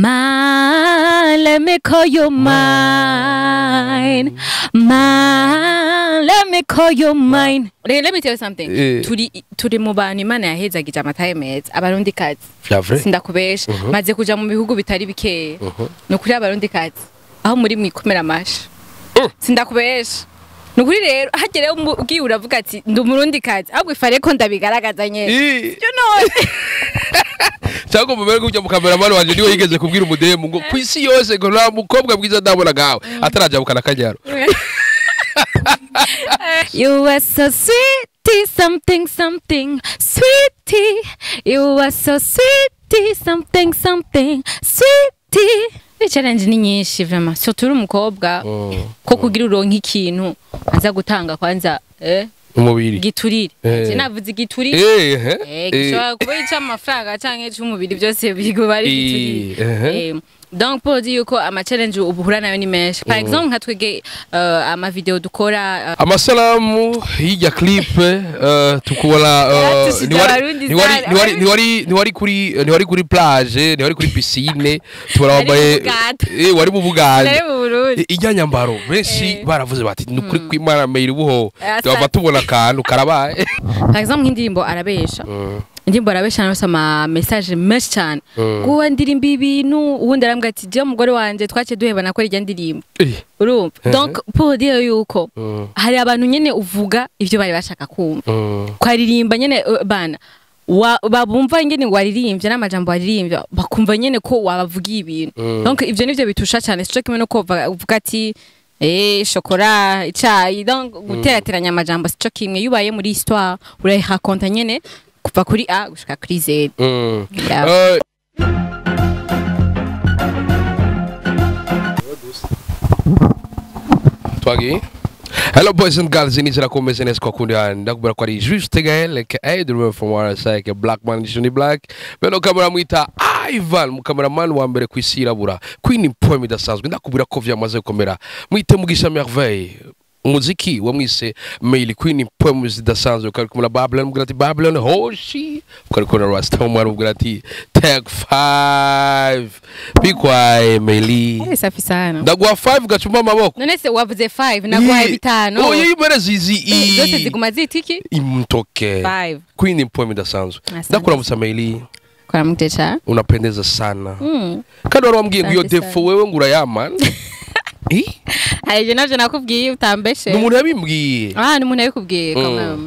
Man, let me call you mine. Man, let me call you mine. Let me tell you something. Turi mu bantu Imana yahezagije amataye meza abarundi kazi. Sindakubesha. Maze kuja mu bihugu bitari bikeya. Nukuri abarundi kazi. Aho muri mwikomera amashi. Sindakubesha. Nukuri rero hagere ugiye uravuga ati ndi umurundi kazi. Ahubwo ifare ko ndabigaragaza nyene. You know. Cyangwa mubere kujya mu cameraman wanje niwe yigeze kubwira umudemu ngo kwisi yose ngo nta mukobwa bwiza ndabona gawe ataraja bukana kanyaro. You are so sweetie, something something sweetie. You are so sweetie, something something sweetie. Challenge ni nyinshi vraiment. So turi umukobwa ko kugira uronka ikintu aza gutanga kwanza umubiri giturire navuze giturire gishobora kuba ica amafaranga canke cy'umubiri byose biguba ari giturire. Donc pour dire ko ama challenge ubuhura nayo ni menshi. Par exemple nka twege ama video dukora amasalamu hirya clip tukubona ni wari kuri plage ni wari kuri piscine tubara wambaye wari mu Buganda ijyanyambaro benshi baravuze bati nukuri kwimana MEILI buho twava tubona kantu karabaye. Par exemple nk'indirimbo arabesha ndimbo arabesha no sama message menshi cyane kuba ndirimba ibintu ubundi arambwa ati je umugore wanje twace duhebana ko rijya ndirimbo urumva. Donc pour dire yuko hari abantu nyene uvuga ivyo bari bashaka kumva kwaririmba nyene bana babumva ngene waririmbye n'amajambo waririmbye bakumva nyene ko wabavugiye ibintu. Donc ivyo nivyo bitusha cyane sico kimwe no ko uvuga ati shokora icyayi. Donc guterateranya amajambo sico kimwe yubaye muri histoire urayihakonta nyene kuva kuri A gushika kuri Z. Twagi. Hello boys and girls, inizira komeze neza kwa kundi ndakubera ko ari juste Gael ke Adrian from where I say ke black man Johnny Black. Beno kamera mwita Ivan mu cameraman wa mbere kwisirabura. Queen poem idasanzwe ndakubira ko vyamaze gukomera. Mwite mugisha merveille. Umuziki wamwise MEILI Queen poem zidasanzwe ukari kumuna Babylon mugirati Babylon hoshi ukari kuna Rasta umwari mugirati Tag 5 bikwaye MEILI safi sana ndagwa 5 gacumba amaboko none se wavuze 5 nagwa 5 oye yibere zizi zose ziguma zitiki imtoke 5 Queen poem idasanzwe ndakura musa MEILI kwa mtecha unapendeza sana kandi wari wambwiye ngo iyo defo wewe ngura yaman Haje navyo nakubwiye utambeshe. Numuntu yabimbwiye. Numuntu yabikubwiye kama.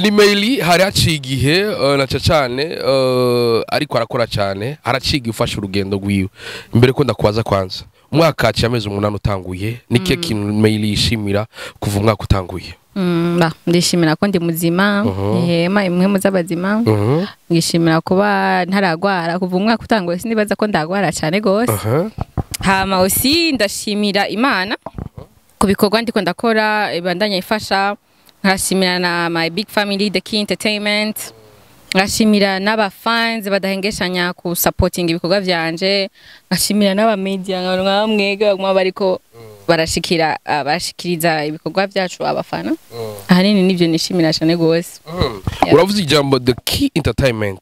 Ni MEILI hari acigihe naca cyane ariko arakora cyane araciga ufasha urugendo rwiwe. Imbere ko ndakwaza kwanza. Umwaka cyameze 8 utanguye nike kintu MEILI yishimira kuva umwaka utanguye. Ndishimira ko ndi muzima ihema imwe muzabazima ngishimira kuba ntaragwara kuva umwaka utanguye sinibaza ko ndagwara cyane gose. Hama aussi ndashimira Imana kubikorwa ndiko ndakora ibandanya ifasha nkashimira na my big family the key entertainment ngashimira n'aba fans badahengeshanya ku supporting ibikorwa vyanje ngashimira n'aba media nkamwege bariko barashikiriza ibikorwa byacu abafana ahanini nivyo nishimira cyane gose. Uravuze ijambo the key entertainment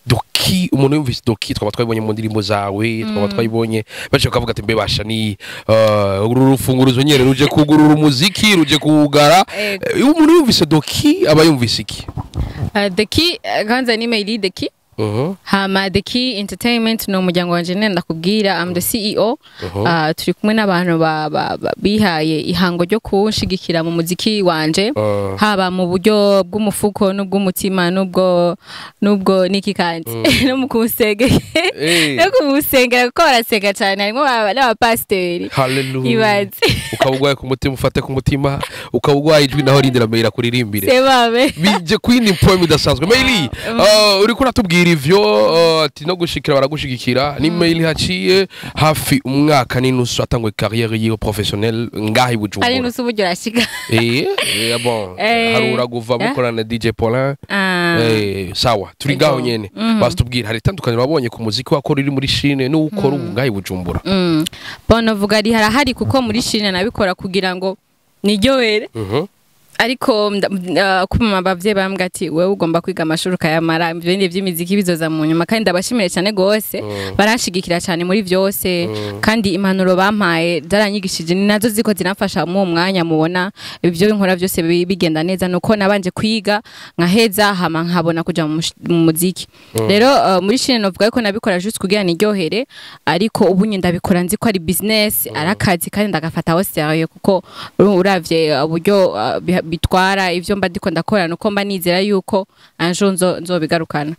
doki umuntu yumvise doki twaba twabonye mu ndirimbo zawe twaba twabonye baje kavuga ati mbebasha ni urufunguruzo nyene ruje kugurura umuziki ruje kugara umuntu yumvise doki aba yumvise iki the key ganza ni MEILI the key hama the key entertainment no muryango wanje ndakubwira I'm the CEO turi kumwe n'abantu bihaye ihango ryo kunshigikira mu muziki wanje haba mu buryo bw'umufuko n'ubw'umutima nubwo niki kandi no mu kusenge no kumusengera ko barasega cyane harimo n'abapasteri. Hallelujah. Ibaze ukabugwaye ku mutima ufate ku mutima ukabugwaye ijwi naho rindira MEILI kuririmbire sebabe bije Queen poem idasanzwe MEILI uri kuratubwira ivyo ati no gushikira baragushigikira ni MEILI haciye hafi umwaka n'inusu atangwe carrière yiwe professionnel ngahi Bujumbura ari nusu buryo rashika bon harura guva mukorana DJ Paulin sawa turi ngaho nyene bastubwira hari tandukanye babonye ku muziki wakora iri muri Chine no ukora ngahi Bujumbura bono vuga ari harahari kuko muri Chine nabikora kugira ngo niryohere ariko kuma abavyeyi bambwira ati wewe ugomba kwiga amashuri ukayamara ibindi vy'imiziki bizoza mu nyuma kandi ndabashimire cyane gose barashigikira cyane muri vyose kandi impanuro bampaye zaranyigishije ni nazo ziko zinafasha mu mwanya mubona ibyo nkora byose bigenda neza nuko nabanje kwiga nkaheza hama nkabona kuja mu muziki rero muri shine novuga ko nabikora just kugira niryohere ariko ubu ndabikora nzi ko ari business arakazi kandi ndagafata ho sérieux kuko uravye uburyo bitwara ivyo mba ndiko ndakora nuko mba nizera yuko anjo nzobigarukana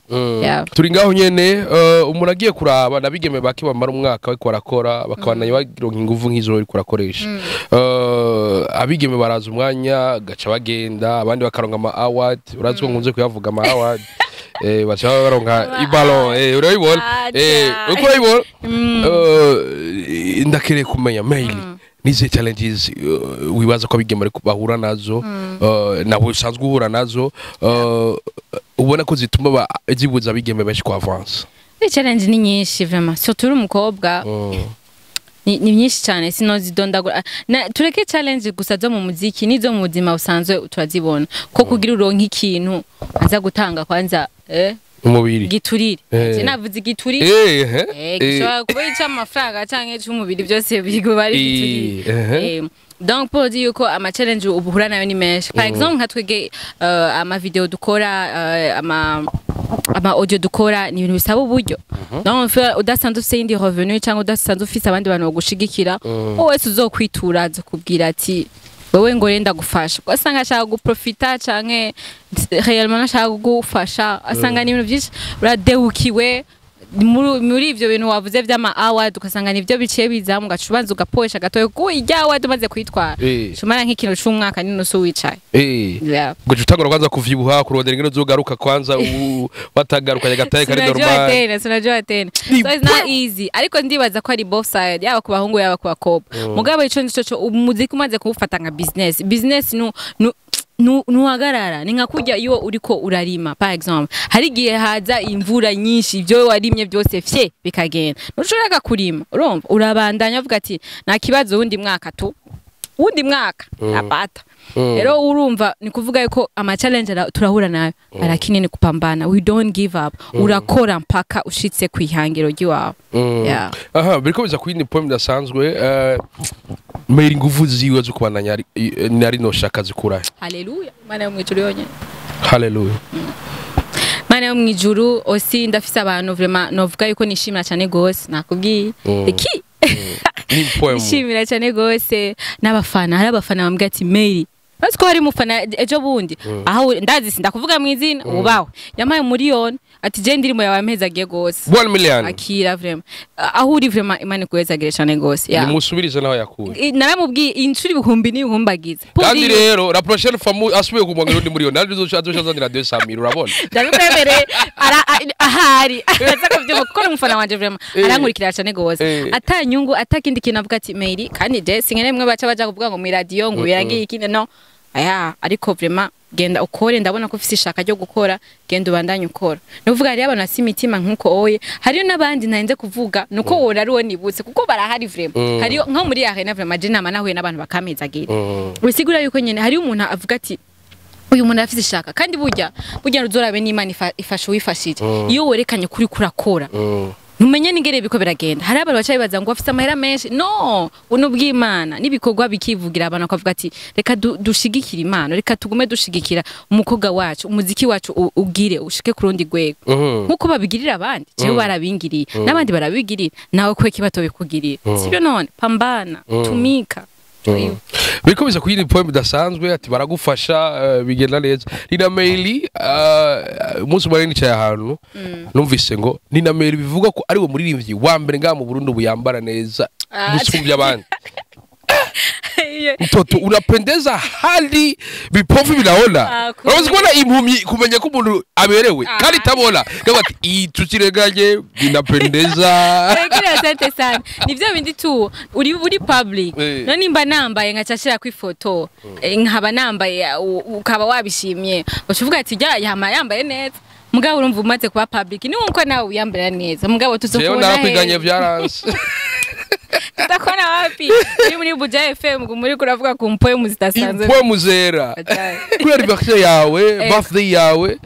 turi ngaho nyene umuntu agiye kuraba nabigeme baki bamara umwaka bariko barakora bakabananya bagironka inguvu nk'izo bariko barakoresha abigeme baraza umwanya gaca bagenda abandi bakaronka ama award urazi ko nkunze kuyavuga ama award bacha baronka iballon urabibona uko urabibona ndakere kumenya MEILI nize challenges wibaza ko abigeme ariko bahura nazo nabo usanzwe uhura nazo ubona ko zituma zibuza abigeme benshi ku avance challenge ni nyinshi vraiment surtout umukobwa ni nyinshi cyane sinozidondagura tureke challenge gusa zo mu muziki nizo mu buzima usanzwe turazibona ko kugira uronka ikintu aza gutanga kwanza umubiri giturire navuze giturire gishobora kuba ica amafaranga canke cy'umubiri byose bigo bari giturire donc pour dire ko ama challenge ubuhura nayo ni menshi par exemple nka twege ama video dukora ama audio dukora ni ibintu bisaba uburyo donc udasanzwe ufite indi revenu cyangwa udasanzwe ufite abandi bantu bagushigikira wese uzokwitura zo kubwira ati wewe ngo renda gufasha asanga ashaka guprofita canke réellement ashaka gufasha asanga ni ibintu byinshi uradehukiwe muri ivyo bintu wavuze vy'ama award ukasanga nivyo biciye bizamu gacubanza ugapoesha gatoye ko irya award umaze kwitwara shumara nk'ikintu c'umwaka ninusu wicaye guca utangura kwanza kuvyibuha kurondera ingene uzogaruka kwanza batagaruka gataye kari normal sinajua tena so it's not easy ariko ndibaza ko ari both side yaba ku bahungu yaba ku bakobwa mugabo ico nico umuziki umaze kuwufata nka business nuhagarara ni nka kurya iyo uriko urarima par exemple hari gihe haza imvura nyinshi ibyo warimye byose fye bikagenda nushobora kurima urumva urabandanya uvuga ati nta kibazo wundi mwaka napata rero urumva ni kuvuga yuko ama challenge turahura nayo arakinene kupambana we don't give up urakora mpaka ushitse kwihangiro giwawe biriko biza kwindi point dasanzwe MEILI nguvu ziwe zo kubandanya nari no shaka zikura haleluya mana yo mwijuru yonyene haleluya mana yo mwijuru osi ndafise abantu vraiment novuga yuko nishimira cyane gose nakubwiye iki nishimira cyane gose n'abafana hari abafana bambwira ati MEILI Basiko hari mufana ejo bundi aho ndazi sindakuvuga mu izina ubaho yamaye miliyoni ati je ndirimo yawe ampezagiye gose 1 million akira vraiment aho uri vraiment imana kuwezagire cyane gose ya nimusubirize naho yakura naramubwiye inshuri ibihumbi n'ibihumbagize kandi rero la prochaine fois asubiye kumwongera undi miliyoni naje uzozazanira 200,000 urabona ndabikwemere ahari azako byo gukora umufana wanje vraiment arankurikira cyane gose atanyungu atakindi kintu avuga ati MEILI kandi je singeremwe baca baja kuvuga ngo mu radio ngo biragiye ikindi no aya ariko vraiment genda ukore ndabona ko ufite ishaka ryo gukora genda ubandanye ukora nuvuga ari abantu asimitima nkuko oye hariyo nabandi ntayenze kuvuga nuko wora ari nibutse kuko barahari vraiment hariyo nko muri arena vraiment je nama nahuye n'abantu bakamezagira usigura yuko nyene hariyo umuntu avuga ati uyu muntu afite ishaka kandi burya ruzorabe n'Imana ifasha wifashije iyo werekanye kuri kurakora numenye ningere biko biragenda hari abantu bacaye baza ngo afite amahera menshi no uno bw'Imana nibikorwa bikivugira abantu akavuga ati reka dushigikira Imana reka tugume dushigikira umukobwa wacu umuziki wacu ugire ushike kurundi gwego nkuko babigirira abandi je barabingiriye nabandi barabigirira nawe kwe kibato bikugirira sibyo none pambana tumika bikobiza kuyindi point bidasanzwe ati baragufasha bigenda neza Nina MEILI umunsi munini cyane ahantu numvise ngo Nina MEILI bivuga ko ari we muririmbyi wa mbere nga mu Burundi buyambara neza gusumbya abandi mtoto unapendeza hadi vipofu vinaona unaweza kuona impumyi kumenya ko umuntu aberewe kandi tabona ngo ati itukiregaje binapendeza kira asante sana nivyo bindi tu uri public none nimba nambaye nkacashira ku ifoto nkaba nambaye ukaba wabishimye ucuvuga ati jya yambaye neza mugabo urumva umaze kuba public ni nkuko nawe uyambara neza mugabo tuzokubona nakwiganye byaranse utakona wapi uri muri Buja FM muri kuravuga ku mpoemu zitasanzwe impoemu zera kuri anniversaire yawe birthday yawe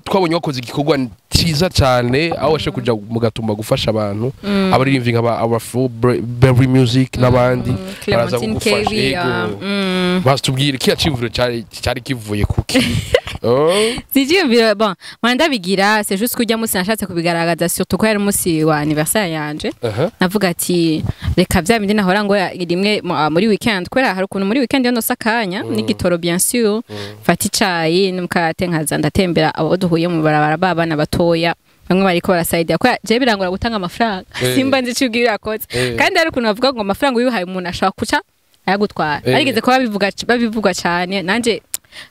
twabonye wakoze igikorwa cyiza cyane aho washe kuja mu Gatumba gufasha abantu abaririmvyi nk'aba Afro Berry Music n'abandi baraza kugufasha bastubwire kiya civuro cyari kivuye kuki Sijimvira bon manda bigira c'est juste kujya musi nashatse kubigaragaza surtout ko yari musi wa anniversaire yanje navuga ati reka bya bindi nahora ngo rimwe muri weekend kwera hari ukuntu muri weekend yo nosakanya n'igitoro bien sûr fati cayi n'umukate nkaza ndatembera abo duhuye mu barabara babana batoya bamwe bariko barasaidia ko je birangura gutanga amafaranga simba nzi cubwira kotse kandi hari ukuntu bavuga ngo amafaranga uyihaye umuntu ashaka kuca ayagutwara arigeze ko babivuga cyane nanje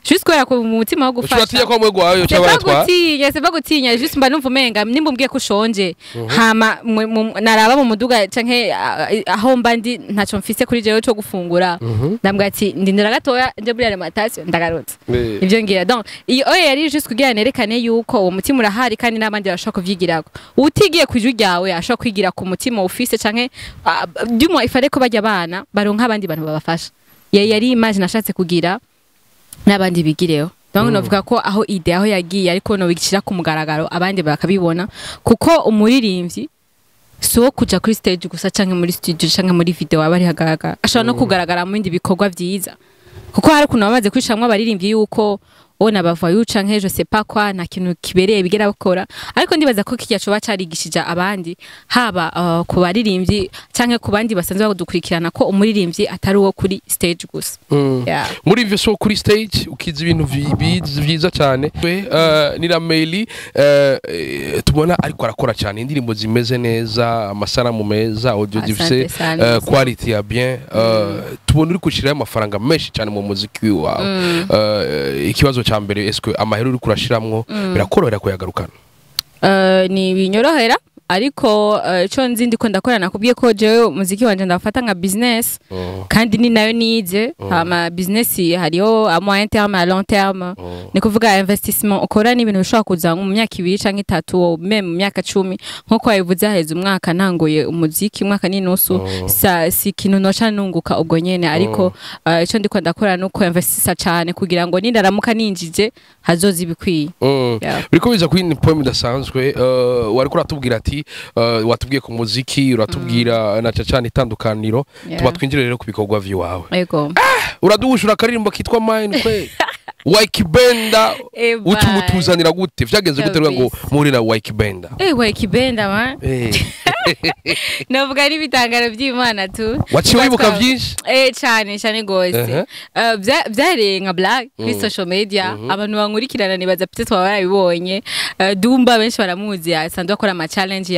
juste kwera ko mu mutima wo gufasha ushatiye ko mwego wayo cy'abatwa se bagutinya juste mba numva umenga nimbumbwiye ko ushonje hama naraba mu muduga canke aho mba ndi ntaco mfise kuri jewe cyo gufungura ndambwa ati ndindira gatoya nje buri alimentation ndagarutse ivyo ngira donc iyo yari juste kugira nerekane yuko uwo mutima urahari kandi n'abandi bashaka kuvyigirako utigiye kwijwi ryawe ashaka kwigira ku mutima ufise canke dumwe ifare ko bajya abana baronka abandi bantu babafasha yari image nashatse kugira n'abandi bigireho donc novuga ko aho ide aho yagiye ariko no bigishira ku mugaragaro abandi bakabibona kuko umuririmbyi so kuja kuri stage gusa canke muri studio canke muri video abari hagaragara ashobora no kugaragara mu bindi bikorwa byiza kuko hari kuno bamaze kwishamwa abaririmbyi yuko ona bavayo canke je sais pas quoi na kintu kibereye bigera bakora ariko ndibaza ko kiyaco bacarigishije abandi haba ku baririmbyi canke ku bandi basanzwe badukurikirana ko umuririmbyi atari uwo kuri stage gusa muri ivyo so kuri stage ukiza ibintu byiza cyane ni la MEILI tubona ariko arakora cyane indirimbo zimeze neza amasanamu meza audio zifise quality ya bien tubona uri kushira amafaranga menshi cyane mu muziki wawe ikibazo cha mbere eske amahero uri kurashiramwo birakorohera kuyagarukana ni binyorohera ariko ico nzi ndiko ndakorana kubwiye ko jewe muziki wanje ndafata nka business kandi ni nayo nize ama business hariyo a moyen terme à long terme ni kuvuga investissement ukora ni ibintu bishobora kuza mu myaka 2 canke 3 même mu myaka 10 nko yabivuze aheze umwaka ntangoye umuziki umwaka n'inusu si kintu noca nunguka ubwo nyene ariko ico ndiko ndakora nuko investissa cyane kugira ngo nindaramuka ninjije hazozi bikwiye biriko biza kwini poem dasanzwe wari kuratubwira ati watubwiye ku muziki uratubwira na cyane itandukaniro tuba twinjire rero ku bikorwa vyiwawe yego uradushura karirimbo kitwa mine kwe Wakibenda utumutuzanira gute vyagenze gute ngo muri na Wakibenda Wakibenda man navuga ari bitangaro by'Imana tu waciwe wibuka byinshi cyane gose byarenga black kuri social media abantu bankurikirana nibaza peut-être barabibonye Dumba benshi baramuzi asanzwe akora ama challenge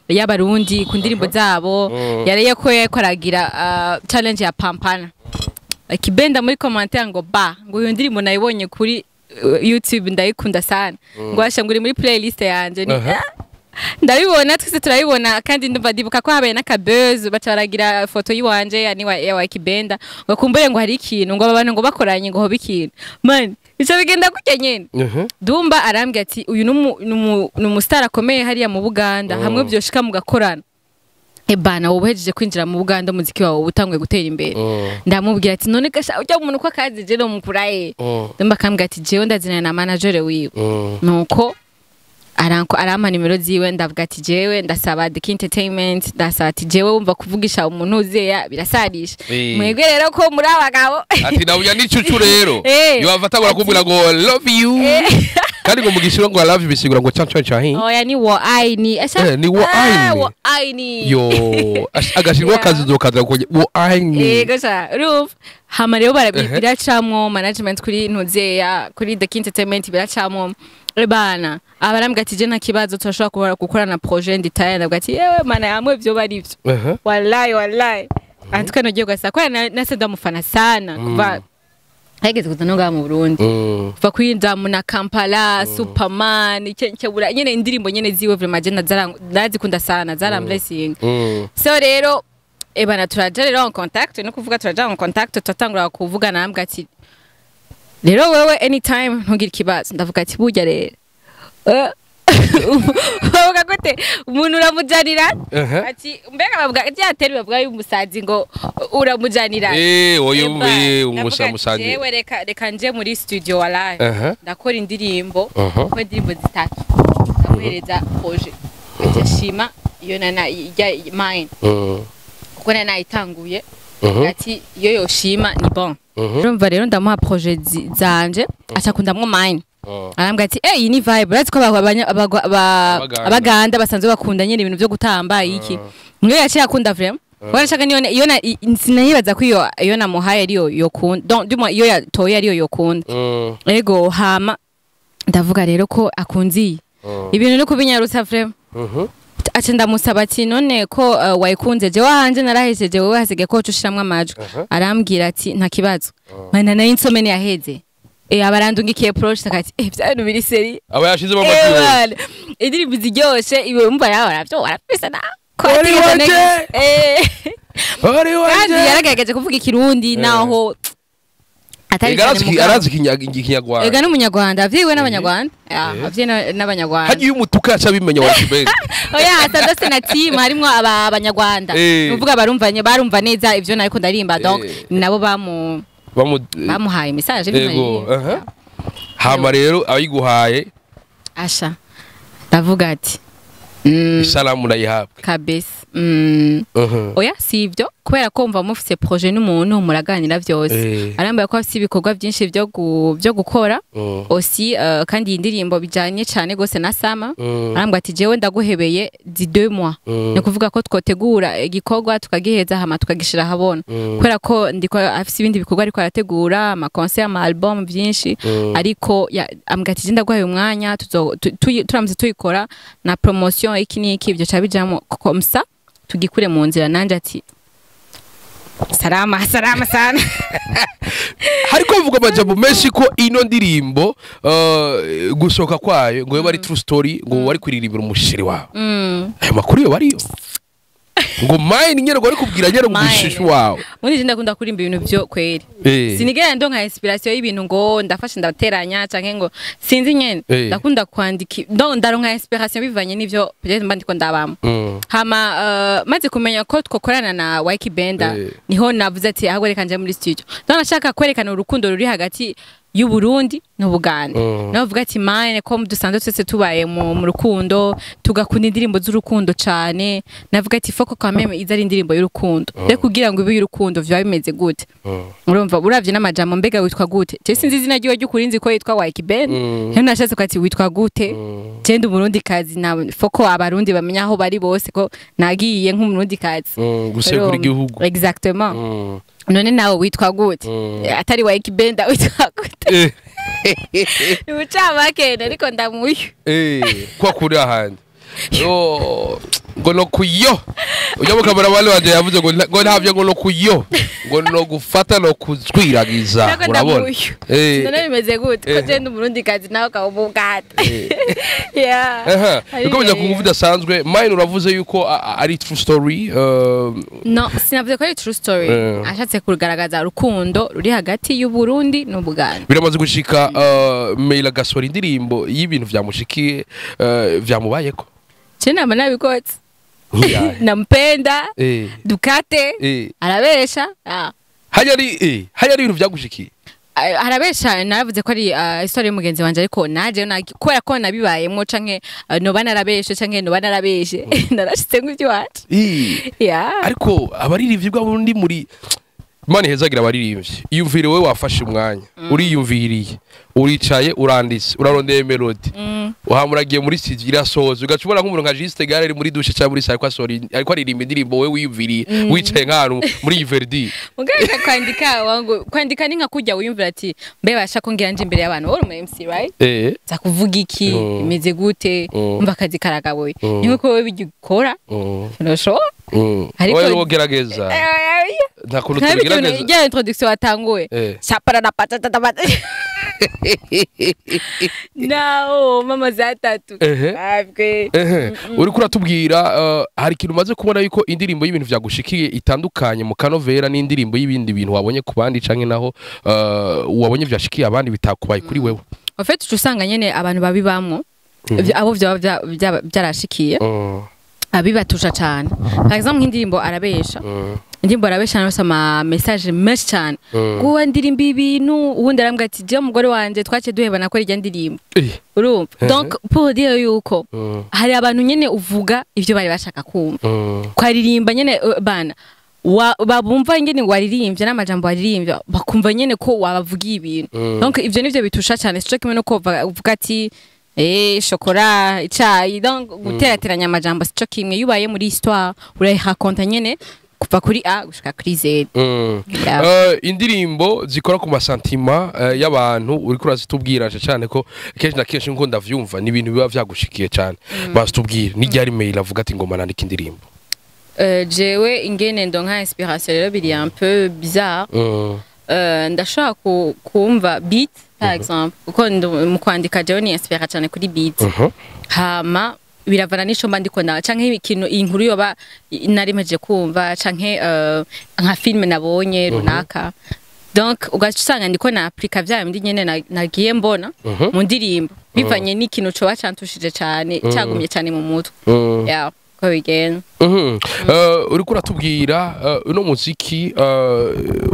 y'abarundi ku ndirimbo zabo yareye ko yakoragira challenge ya pampana Kibenda muri commentaire ngo ngo iyo ndirimbo nayibonye kuri YouTube ndayikunda sana ngo asha nguri muri playlist yanje ni ndabibona twese turabibona kandi ndumva ndibuka ko habaye nakabuzz bacaragira foto yiwanje yani wa Kibenda ngo kumbere ngo hari ikintu ngo abantu ngo bakoranye ngo ho bikintu man bica bigenda gutya nyene Dumba arambye ati uyu numustar akomeye hariya mu Buganda hamwe byoshika mu gakorana ebana wobejeje kwinjira mu Buganda muziki wawe utangwe gutera imbere ndamubwira ati none gasha ujya umuntu ko akazi je no mukuraye Dumba kambwira ati jewe ndazina na manager wiwe nuko arama nimero ziwe ndavuga ati jewe ndasaba The Entertainment ndasaba ati jewe wumva kuvugisha umuntu uzeya birasarisha mwegwe rero ko muri abagabo ati nabuya n'icucu rero yo avatagura kumbura ngo love you kandi ngo mugishiro ngo love you bisigura ngo chancho chahi oya ni wo aini ni wo aini yo agashirwa kazi zokaza ko wo aini gasha roof hama rero biracamwo management kuri ntuzeya kuri The Entertainment biracamwo Rebana abarambwa ati je na kibazo turashobora gukorana projet nditaye ndabwa ati yewe mana yamwe byo bari byo wallahi antuka no giye gasa kwa nase ndamufana sana kuva hageze kutanonga mu Burundi kuva kwinda mu na Kampala Superman ikebura nyene indirimbo nyene ziwe vraiment je ndazikunda sana zara blessing so rero ebana turaje rero en contact no kuvuga turaje en contact tutangura kuvuga nambwa ati rero wewe anytime ntugira kibazo ndavuga ati burya rero bavuga gute umuntu uramujanira ati mbega bavuga ryateri bavuga y'umusazi ngo uramujanira oyo umusazi yewe reka nje muri studio walahi ndakora indirimbo ko indirimbo zitatu ndamuhereza projet cyashima iyo nana mine kuko nana itanguye ati iyo yoshima ni bon urumva rero ndamuha projet zanje acakundamwo mine arambwa ati iyi ni vibe uretse ko abaganda basanzwe bakunda nyine ibintu byo gutamba iki mwe yaciye akunda vraiment warashaka iyo sinayibaza ko iyo namuhaye ariyo yokunda donc iyo yatoye ariyo yokunda ego hama ndavuga rero ko akunziye ibintu no kubinyarutsa vraiment aca ndamusaba ati none ko wayikunze je wahanje narahejeje wowe hasige ko cushiramwe amajwi arambwira ati nta kibazo mana nayo insomene yaheze abarandungikiye proche takati byano biri seri aba yashizemo amajwi indirimbo ziryoshe iwe umva yawe aravyo warapisa na ori wanje kandi yaragerageje kuvuga ikirundi naho arazi ikinyarwanda ega n'umunyarwanda avyiwe n'abanyarwanda avye n'abanyarwanda hagiye umutuka aca bimenya wa kibega oya sadose na team harimo abanyarwanda uvuga barumva neza ivyo nariko ndarimba donc nabo bamuhaye message hama rero ayiguhaye asha ndavuga ati salamu nayihabwe kabisa oya sivyo kubera ko mva mufise projet n'umuntu muraganira vyose arambaye ko afise ibikorwa byinshi byo gukora aussi kandi indirimbo bijanye cyane gose na sama arambwa ati jewe ndaguhebeye 2 mois no kuvuga ko twotegura igikorwa tukagiheza hama tukagishira habona kubera ko ndiko afise ibindi bikorwa ariko arategura ama concert ama album byinshi ariko ambwa ati ndaguhaye umwanya turamutse tuyikora na promotion iki niki ibyo cabijamo komsa tugikure mu nzira nanje ati salama sana hariko bivuga amajambo menshi ko ino ndirimbo gusohoka kwayo ngo bari true story ngo wari kuririmbira umushiri wawe ayo makuru yo bariyo ngo mine nyene ngo ari kubwira nyene mu gishishu wawe muri jinda kunda kurimba ibintu byo kweri sinigera ndonka inspiration y'ibintu ngo ndafashe ndateranya canke ngo sinzi nyene ndakunda kwandika ndaronka inspiration bivanye n'ivyo peut-être mba ndiko ndabamo hama maze kumenya ko twokorana na Wiki Benda niho navuze ati ahagore kanje muri studio ndashaka kwerekana urukundo ruri hagati y'u Burundi no Buganda navuga ati mine ko dusanzwe twese tubaye mu rukundo tugakunda indirimbo z'urukundo cyane navuga ati foko kwa meme izari indirimbo y'urukundo rero kugira ngo ibe y'urukundo vya bimeze gute urumva uravye n'amajambo mbega witwa gute je sinzi izina ryiwe ry'ukurinzi ko yitwa Wiki Ben rero nashatse ko ati witwa gute je ndi Burundi kazi na foko abarundi bamenya aho bari bose ko nagiye nk'umurundi kazi gusegura igihugu exactement none nawe witwa gute atari Wiki Benda witwa gute ucamake ariko ndamuyo kwa kuri ahandi ngo no kuyo ujabuka barabale wanje yavuze ngo ntavye ngo no kuyo ngo no gufata no kuzwiragiza urabona none bimeze gute ko je ndi Burundi kazi nawe ka ubugata niko bijya kumva bidasanzwe mine uravuze yuko ari true story no sinavuze ko ari true story ashatse kugaragaza rukundo ruri hagati y'u Burundi no Buganda biramaze gushika MEILI gasora indirimbo y'ibintu vyamushikiye vyamubayeko Chena manabikotse nampenda dukate arabesha hajari ibintu vyagushikiye arabesha naravuze ko ari story y'umugenzi wanje ariko naje kubera ko nabibayemo canke no banarabeshe canke no banarabeshe narashitse ngivyo wacu ariko abaririmbyi bw'abundi muri Mani hezagira abaririmbyi iyumvire wewe wafashe umwanya uriyumviriye uricaye uranditse urarondeye melody uhamuragiye muri studio irasoza ugacubona nk'umuntu nka Juste Gare muri douche cyangwa muri salle kwa sori ariko aririmba indirimbo wewe wiyumviriye wicaye nk'ahantu muri Verdi muganga kwandika ni nka kujya wiyumvira ati mbe basha kongira nje imbere y'abantu uri mu MC right za kuvuga iki imeze gute umva akazi karagaboye niwe ko wewe bigikora nosho ariko wewe wogerageza nta kuntu tugerageza ya introduction watanguye chapara na patata no mama zatatu abwe uri kuratubwira hari kintu maze kubona yuko indirimbo y'ibintu vyagushikiye itandukanye mu kanovera n'indirimbo y'ibindi bintu wabonye ku bandi canke naho wabonye vyashikiye abandi bitakubaye kuri wewe en fait usanga nyene abantu babibamwo abo byarashikiye abibatusha cyane par exemple nk'indirimbo arabesha indirimbo arabesha nose ama message menshi cyane kuba ndirimba ibintu ubundi arambwa ati je umugore wanje twace duhebana ko irya ndirimbo urumva donc pour dire yuko hari abantu nyene uvuga ivyo bari bashaka kumva kwaririmba nyene bana babumva ingene waririmbye n'amajambo waririmbye bakumva nyene ko wabavugiye ibintu donc ivyo nivyo bitusha cyane cyo kimwe no kuvuga ati shokora icayi donc guterateranya amajambo cyo kimwe yubaye muri histoire urayihakonta nyene kuva kuri A gushika kuri Z. Indirimbo zikora ku masantima y'abantu uri kurazitubwira cyane ko kenshi na kenshi ngo ndavyumva ni ibintu biba vyagushikiye cyane basitubwira ni ryari MEILI avuga ati ngoma nandika indirimbo. Jewe ingene ndonka inspiration rero biri un peu bizarre. Ndashaka kumva beat par exemple uko mu kwandika jewe ni inspira cyane kuri beat hama biravana n'icyo mba ndiko na canke ikintu inkuru yoba narimeje kumva canke nka film nabonye runaka donc ugasanga ndiko na applica vya bindi nyene nagiye mbona mu ndirimbo bivanye n'ikintu cyo bacantushije cyane cyagumye cyane mu mutwe yeah ko bigenda uri kuratubwira uno muziki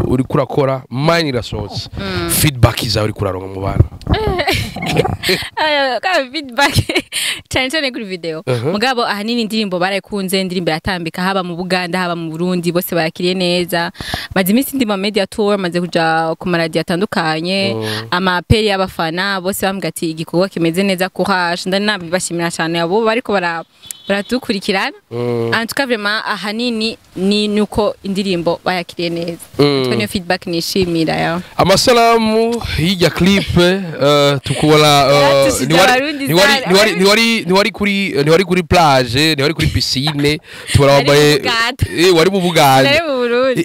uri kurakora mine irasohotse feedback izawe uri kuraronka mu bantu ka feedback cyane kuri video mugabo ahanini indirimbo barayikunze indirimbo yatambika haba mu Buganda haba mu Burundi bose barakiriye neza maze iminsi ndi mu media tour maze kuja ku maradi atandukanye ama apeli y'abafana bose bambwira ati igikorwa kimeze neza courage ndani nabibashimira cyane abo bariko baradukurikirana en tout cas vraiment ahanini ni nuko indirimbo bayakiriye neza twa niyo feedback nishimira ya amasalamu y'ijya clip tukubona ni wari kuri plage ni wari kuri piscine turabambaye wari mu Buganda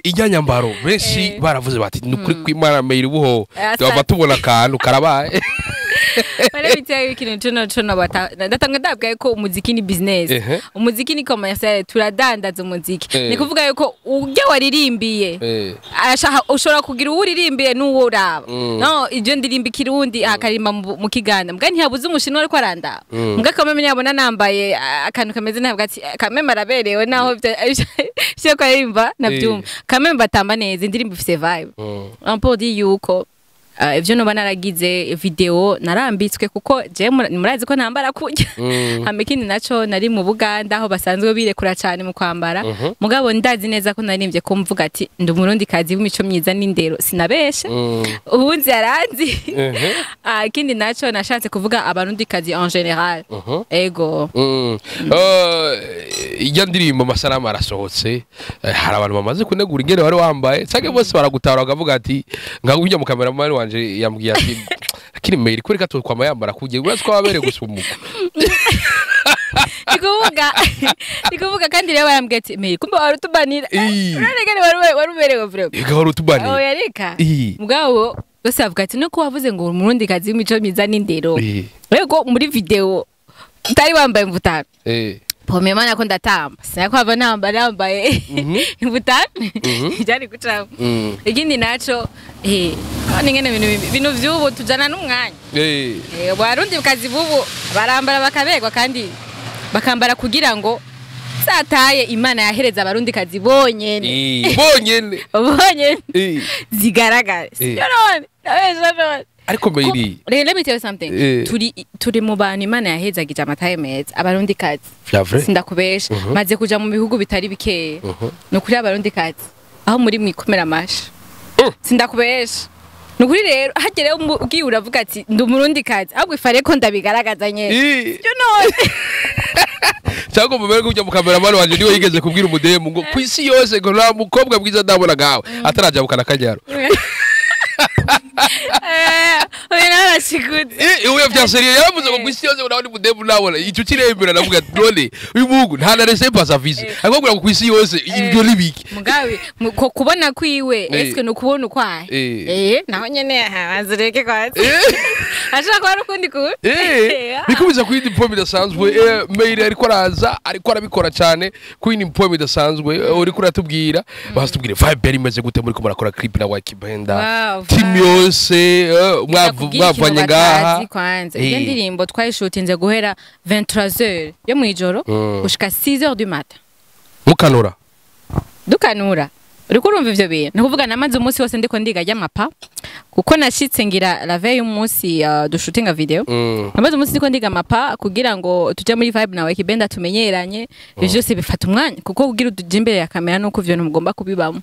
ijya nyambaro benshi baravuze bati nukuri kwimana MEILI buho twaba tubona kantu karabaye barabitse ikintu cyo ndatanga ndabwaye ko umuziki ni business umuziki ni commercial turadandaza umuziki ni kuvuga yuko ujye waririmbiye ushobora kugira uririmbiye n'uwo uraba no ibyo ndirimba kirundi akarimba mu Kiganda mbwa ntiyabuze umushinwa ariko aranda mbwa kameme nyabona nambaye akantu kameze ntabwo ati kameme araberewe naho byo kwarimba nabyumva kameme batamba neza indirimbo ifite vibe ampodi yuko ivyo no banaragize video narambitswe kuko je murazi ko ntambara kujya hamekindi naco nari mu Buganda aho basanzwe birekura cyane mu kwambara mugabo ndazi neza ko narimbye ko mvuga ati ndi umurundi kazi w'imico myiza n'indero sinabesha ubunzi yaranzi kindi naco nashatse kuvuga abarundi kazi en general ego ijya ndirimbo amasalamu arasohotse hari abantu bamaze kunegura ingene wari wambaye cyangwa bose baragutara bakavuga ati ngaho ujya mu cameraman wanje yambwiye ati akiri MEILI kuri gato kwa mayambara kugiye urazi ko babere gusumuka ikuvuga kandi rero barambwiye ati MEILI kumbe warutubanira urarega wari uberewe vreo igahora utubanira oh yareka mugabo bose bavuga ati no ko wavuze ngo umurundi kazi w'imico myiza n'indero rego muri video utari wambaye mvutano pome mana ko ndatamba sinako ava nambaye imvutano cyari gucamo ikindi naco kandi ngene ibintu vy'ubu tujana n'umwanya barundi kazi bubu barambara bakabegwa kandi bakambara kugira ngo sataye Imana yahereza abarundi kazi bonyene zigaragara none ariko MEILI let me tell you something turi mu bantu Imana yahezagije amataye meza abarundi kazi sindakubesha maze kuja mu bihugu bitari bikeye no kuri abarundi kazi aho muri mwikomera amashi sindakubesha nukuri rero hagereyo ugiye uravuga ati ndi umurundi kazi ahubwo ifare ko ndabigaragaza nyene you know cyangwa mubere kujya mu cameraman wanje niwe yigeze kubwira umudemu ngo kwisi yose ngo nta mukobwa bwiza ndabona gawe ataraja bukana kanyaro oya narashikuze uwe vyaserie yaravuze ngo kwisi yose unaoni mudemu nabona ico kirembera navuga none uyu mugu nta na recept service akubwira ngo kwisi yose ibyo libiki mugabe kubona kwiwe eske no kubona ukwaye naho nyene azireke kwazi ashaka kwari ukundi ku bikubiza kwindi poem idasanzwe MEILI ariko araza ariko arabikora cyane kwindi poem idasanzwe uri kuratubwira basitubwire vibe yari imeze gute muri ko murakora clip na Wakibenda team yose mwavanye ngaha kwanza iyo ndirimbo twayishutinze guhera 23h yo mwijoro gushika 6h du matin dukanura uriko urumva ivyo bintu nikuvuga namaze umunsi wose ndiko ndiga ry'amapa kuko nashitse ngira la veille umunsi dushutinga video namaze umunsi ndiko ndiga amapa kugira ngo tuje muri vibe nawe kibenda tumenyeranye ivyo byose bifata umwanya kuko kugira utuje imbere ya kamera nuko ivyo ntugomba kubibamo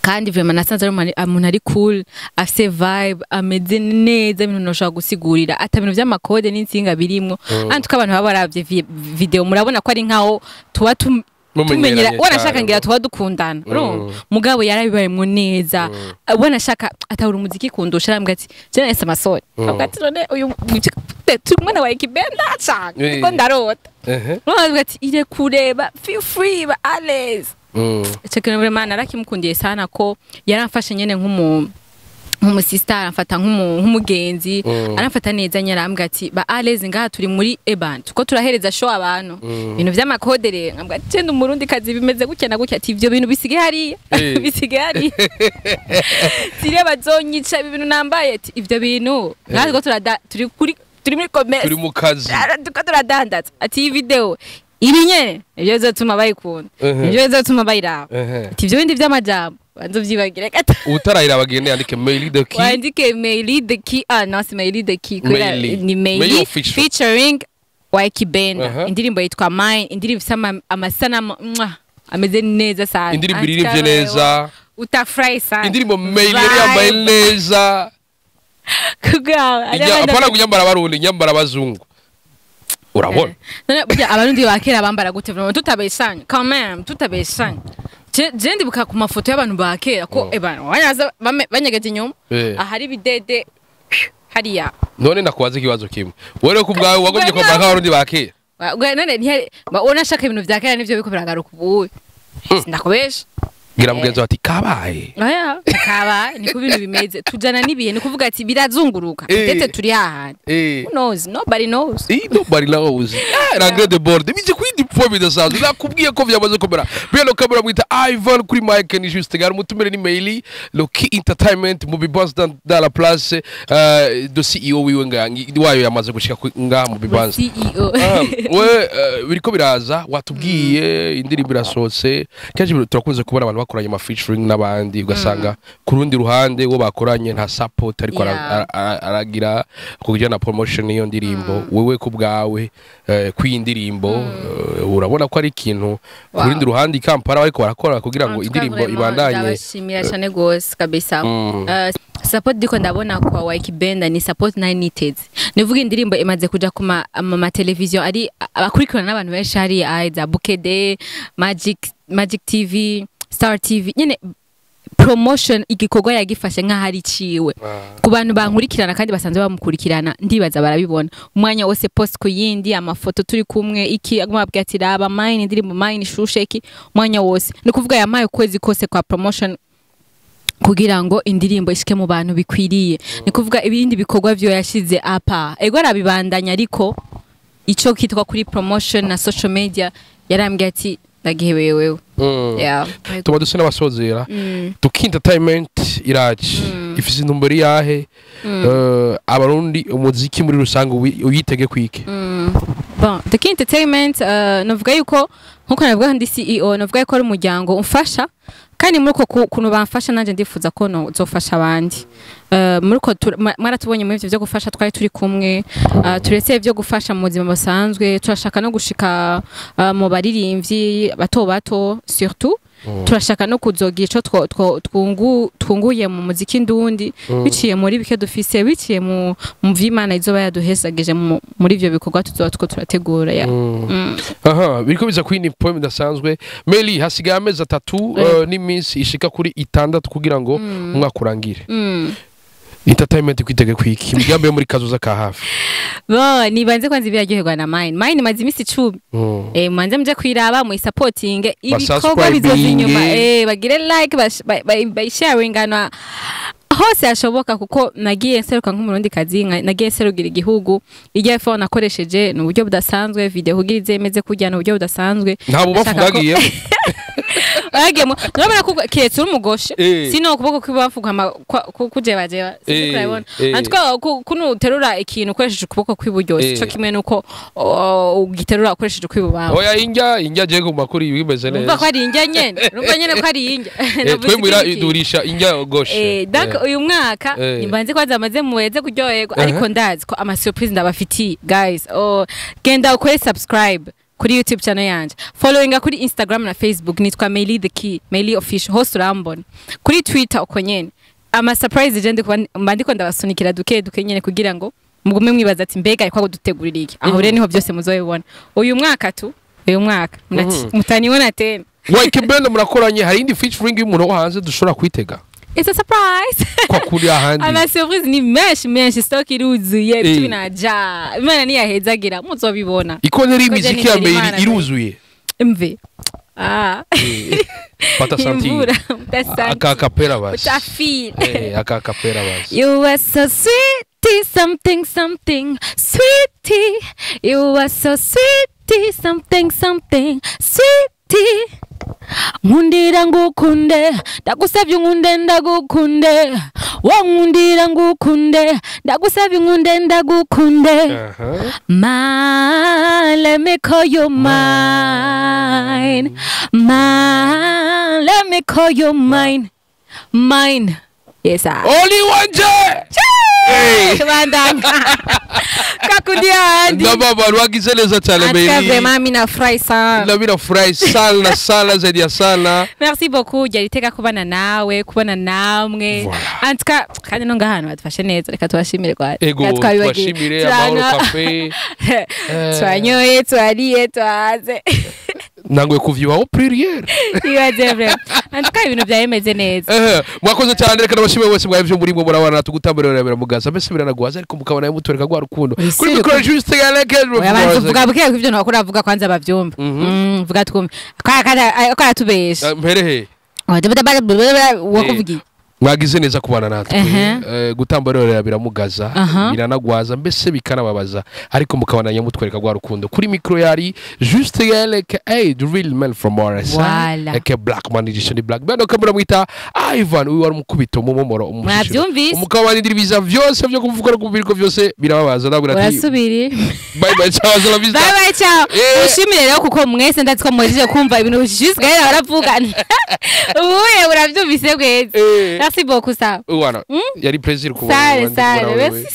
kandi vraiment nasanze ari umuntu ari cool afise vibe ameze neza ibintu noshaka gusigurira ata bintu by'amakode n'insinga birimwo antuka abantu baba baravye video murabona ko ari nkaho tuba tumenyera wanashaka ngira tuba dukundana mugabo yarabibayemwo neza wanashaka atahura umuziki kundusha arambwa ati je nahise amasore abwati none uyu tumwana wa ikibenda cyane ko ndarota none ati ire kureba feel free ba alles cyekene vraiment narakimukundiye sana ko yaramfashe nyene nk'umusista aramfata nk'umugenzi aramfata neza nyarambwa ati ba aleze ngaha turi muri ibintu ko turahereza show abantu ibintu by'amakodere ngambwa ati ndi umurundi kazi bimeze gutya na gutya ati ivyo bintu bisige hari tire bazonyica ibintu nambaye ati ivyo bintu ngaho turi muri commerce turi mu kazi turadandaza ati iyi video iri nyene ivyo bizotuma bayikunda ivyo bizotuma bayiraba ati ivyo bindi vy'amajambo banzo vyibagire kata utarayira bagende yandike MEILI the key wandike MEILI the key no si MEILI the key ni MEILI featuring Waikibenda indirimbo yitwa Mine indirimbo sama amasana ameze neza sana indirimbo irivye neza utafurahi sana indirimbo MEILI yambaye neza kugawa apana kunyambara abarundi nyambara abazungu urabona abarundi bakera bambara gute tutabeshanya quand même tutabeshanya je ndibuka ku mafoto y'abantu bakera ko wanyaza banyegeje inyuma ahari bidede hariya none nakwaza ikibazo kimwe wore ku bwawe wagomye ko abarundi bakera none ntihari unashaka ibintu byakera nivyo biko biragaruka ubuye ndakubesha gira mugenzi wati kabaye aya kabaye ni ku bintu bimeze tujana nibihe ni kuvuga ati birazunguruka ndetse turi hahandi who knows nobody knows rangre de bord bije kwindi pobe da sound nakubwiye ko vyamaze komera belo kamera mwita Ivan kuri mic and juste gar mutumere ni MEILI lo key entertainment mu bibanza dans la place de CEO wiwe ngangi wayo yamaze gushika nga mu bibanza CEO we biriko biraza watubwiye indirimbo irasohotse kenshi turakunze kubona abantu bakoranye ama featuring n'abandi ugasanga ku rundi ruhande wo bakoranye nta support ariko aragira kugira na promotion iyo ndirimbo wewe ku bwawe kw'indirimbo urabona ko ari ikintu ku rundi ruhande Kampala ariko barakora kugira ngo indirimbo ibandanye ndabashimira cyane gose kabisa support diko ndabona kwa Waikibenda ni support na needed nivuga indirimbo imaze kuja ku ma television ari abakurikirana n'abantu benshi hari aiza Bukede Magic TV Star TV nyene promotion igikorwa yagifashe nka hari ciwe ku bantu bankurikirana kandi basanzwe bamukurikirana ndibaza barabibona umwanya wose post ku yindi amafoto turi kumwe iki agomba ati raba Mine indirimbo Mine shushe iki umwanya wose ni kuvuga yamaye kwezi kose kwa promotion kugira ngo indirimbo ishike mu bantu bikwiriye ni kuvuga ibindi bikorwa vyo yashize apa ego arabibandanya ariko ico kitwa kuri promotion na social media yarambye ati ndagihewe wewe tuba dusa n'abasozera tuki entertainment iraje ifise intumbero yahe abarundi umuziki muri rusange uyitege kwike bon tuki entertainment novuga yuko nkuko navuga ndi CEO navuga yuko ari umuryango umfasha kandi muri uko kuntu bamfasha nanje ndifuza ko no zofasha abandi muri uko mwaratubonye muri ivyo byo gufasha twari turi kumwe turetse ivyo gufasha mu buzima basanzwe turashaka no gushika mu baririmbyi bato surtout turashaka no kuzogira ico twunguye mu muziki ndundi biciye muri bike dufise biciye mu vy'Imana izoba yaduhesageje muri ivyo bikorwa tuzoba turategura ya biriko biza kwini point dasanzwe MEILI hasigaye amezi 3 n'iminsi ishika kuri 6 kugira ngo umwaka urangire entertainment kwitege kwiki imigambi yo muri kazoza ka hafi bo nibanze kwanza biraryoherwa na Mine maze imisi 10 manze mje kwiraba mu supporting ibikorwa bizoza inyuma bagire like by sharing ana hose ashoboka kuko nagiye nseruka nk'umurundi kazi nagiye nserugira igihugu irya phone nakoresheje no buryo budasanzwe video kugira izemeze kujya no buryo budasanzwe nta bubafu bwagiye bagiyemo urabona ko kiretse urumugoshe sino ukuboko kw'ibafu kujebajeba sikurabona antwa kuno uterura ikintu ukoresheje ukuboko kw'iburyo cyo kimwe nuko ugiterura ukoresheje kw'ibubaho oya injya je ku makuri bimeze neza umva ko ari injya nyene urumva nyene ko ari injya twemura idurisha injya goshe donc uyu mwaka nimbanze ko azamaze muweze kuryoherwa ariko ndazi ko ama surprise ndabafitiye guys genda ukore subscribe kuri YouTube channel yanje followinga kuri Instagram na Facebook nitwa MEILI the key MEILI official host urambona kuri Twitter uko nyene ama surprise je ndiko ndabasunikira duke nyene kugira ngo mugume mwibaza ati mbega ariko gudutegurira iki aho rero niho byose muzobibona uyu mwaka mutanibona tena Waikibenda murakoranye hari indi featuring y'umuntu hanze dushobora kwitega It's a surprise. Kwa kuri ahandi. Ama surprise ni menshi stock iruzuye tunaja. Imana ni yahezagira muzobibona. Ikonera imiziki ya MEILI iruzuye. Mve. Pata santi. Aka kapera basi. Utafeel. Aka kapera basi. You were so sweet, something sweetie. You were so sweet, something sweetie. Nkundira ngukunde ndagusabye nkunde ndagukunde wo nkundira ngukunde ndagusabye nkunde ndagukunde let me call you mine let me call you mine yes only one day bandanga kakudia hadi baba wagize neza cyane MEILI vraiment mina fry sana zaidi ya sana merci beaucoup yariteka kubana nawe kubana namwe antka kandi no ngahano badufashe neza reka tubashimire kwa twashimire amahoro cafe twanyoye twariye twaze nangwe kuvyiwa pluriel ibaze vraiment antka ibintu byayemeze neza mwakoze cyane reka nabashimire wese mwavyo muri mwe murabana tugutamberera mugaza mbese biranagwaza ariko mukabana yamutwereka gwa rukundo kuri mikoro juste galeke vuga buke ivyo ntakora vuga kwanza bavyumva vuga twumve kwa tubesha mperehe wakuvugiye mwagize neza kubana natwe gutambarorera biramugaza biranagwaza mbese bikanababaza ariko mukabana nyamutwereka gwa rukundo kuri mikro yari juste galeke the real man from RSA like black man edition black bado kamera mwita Ivan uyu wari mukubito mu momoro umukabana ndiribiza vyose byo kuvuga ku biriko vyose birababaza ndabura ati urasubiri bye bye ciao la vista bye bye ciao ushimire rero kuko mwese ndazi ko mwejeje kumva ibintu juste galeke baravugana ubuye uravyumvise gweze Merci beaucoup ça. Voilà. Il y a du plaisir pour vous. Merci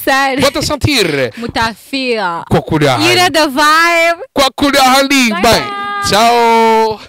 ça. Quoi te sentir? Mutafia. Kokulia. You know the vibe. Kokulia handi. Bye. Ciao.